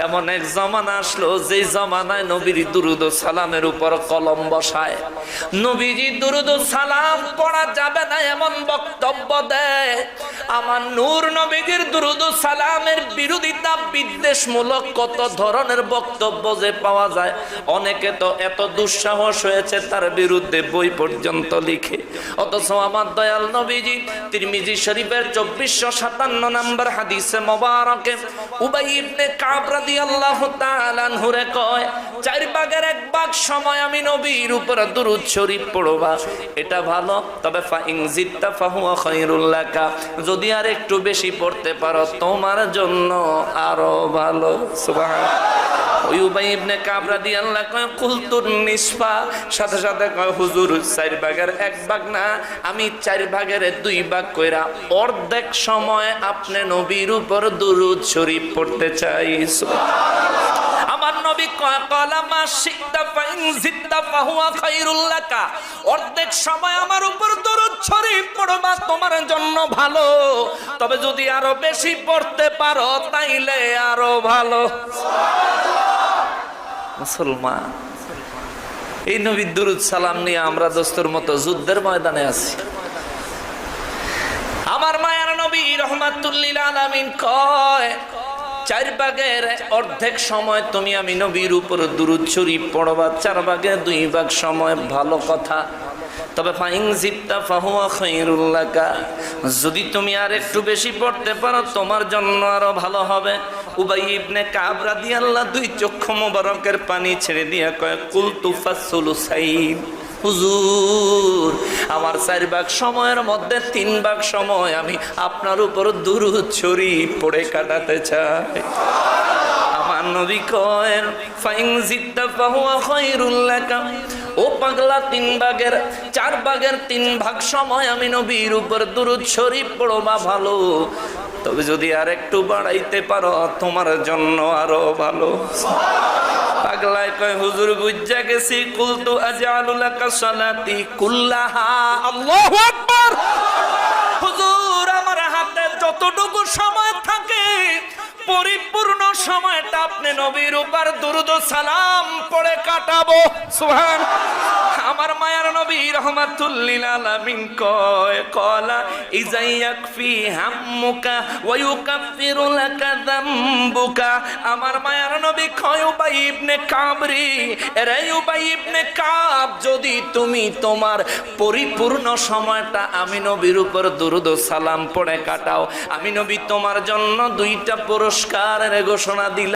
এমন এক জমানা আসলো যে জমানায় নবীর দুরুদ ও সালামের উপর কলম বসায়, নবীজি দুরুদ ও সালাম পড়া যাবে না এমন বক্তব্য দেয়। আমার নূর নবীজির দুরুদ ও সালামের বিরোধিতা বিদ্বেষমূলক কত ধরনের বক্তব্য যে পাওয়া যায়। অনেকে তো এত দুঃসাহস হয়েছে তার বিরুদ্ধে বই পর্যন্ত লিখে। অথচ আমার দয়াল নবীজি তিরমিজি শরীফের 2457 নম্বর হাদিসে মোবারকে উবাই ইবনে কাব রাদিয়াল্লাহু তাআলা আনহু রে কয়, 4 ভাগের 1 ভাগ সময় আমি নবীর উপর দুরূদ শরীফ পড়বা, এটা ভালো। তবে ফা ইন জিত্তা ফাহুয়া খায়রুল লাকা, যদি আর একটু বেশি পড়তে পারো তোমার জন্য আরো ভালো। সুবহানাল্লাহ। ওই উবাই ইবনে কাব রাদিয়াল্লাহু কয় কুলতুন নিসফা, সাথে সাথে কয় হুজুর 4 ভাগের 1 ভাগ না, আমি 4 ভাগের 2 ভাগ কইরা অর্ধেক সময় আপনি নবীর উপর দুরূদ শরীফ পড়তে চাই। সুবহানাল্লাহ। আমার নবী কয় কালামা শিদ্দা ফাইন জিদ্দা ফাহুয়া খায়রুল লাকা, অর্ধেক সময় আমার উপর দরুদ শরীফ পড়বা তোমার জন্য ভালো, তবে যদি আরো বেশি পড়তে পারো তাইলে আরো ভালো। মুসলমান, এই নবীর দুরূদ সালাম নিয়ে আমরা দোস্তর মতো যুদ্ধের ময়দানে আছি। আমার মায়ার নবী রাহমাতুল লিল আলামিন কয় 4 ভাগের অর্ধেক সময় তুমি আমি নবীর উপর দুরূদ শরীফ পড়বা, 4 ভাগের 2 ভাগ সময় ভালো কথা। তবে ফাইন জিত্তা ফাহুয়া খায়রুল লাকা, যদি তুমি আর একটু বেশি পড়তে পারো তোমার জন্য আরো ভালো হবে। উবাই ইবনে কাব রাদিয়াল্লাহু 2 চক্ষু মোবারকের পানি ছেড়ে দিয়া কয় কুলতু ফাসুলুসাইন, হুজুর আমার 4 ভাগ সময়ের মধ্যে 3 ভাগ সময় আমি আপনার উপর দুরূদ শরীফ পড়ে কাটাতে চাই। আমার নবী কয় ফাইন জিত্তা ফাহুয়া খায়রুল লাকা, ও পাগলা 4 ভাগের 3 ভাগ সময় আমি নবীর উপর দুরূদ শরীফ পড়বা ভালো, তবে যদি আর একটু বাড়াইতে পারো তোমার জন্য আরো ভালো। পাগলায় কয় হুজুর বুঝা গেছি, কুলতু আজআলু লাকা সালাতি কুল্লাহা। আল্লাহু আকবার। হুজুর আমার হাতে যতটুকু সময় থাকে পরিপূর্ণ সময়টা আপনি নবীর উপর দুরূদ ও সালাম পড়ে কাটাবো। সুবহানাল্লাহ। আমার মায়ার নবী রাহমাতুল লিল আলামিন কয় কলা ইজা ইয়াকফি হাম্মুকা ওয়া ইউকাফিরু লাকা যামবুকা। আমার মায়ার নবী কয় উবাই ইবনে কাব রে, এরে উবাই ইবনে কাব, যদি তুমি তোমার পরিপূর্ণ সময়টা আমি নবীর উপর দুরূদ ও সালাম পড়ে কাটাও, আমি নবী তোমার জন্য 2টা পুরস্কারের ঘোষণা দিলাম।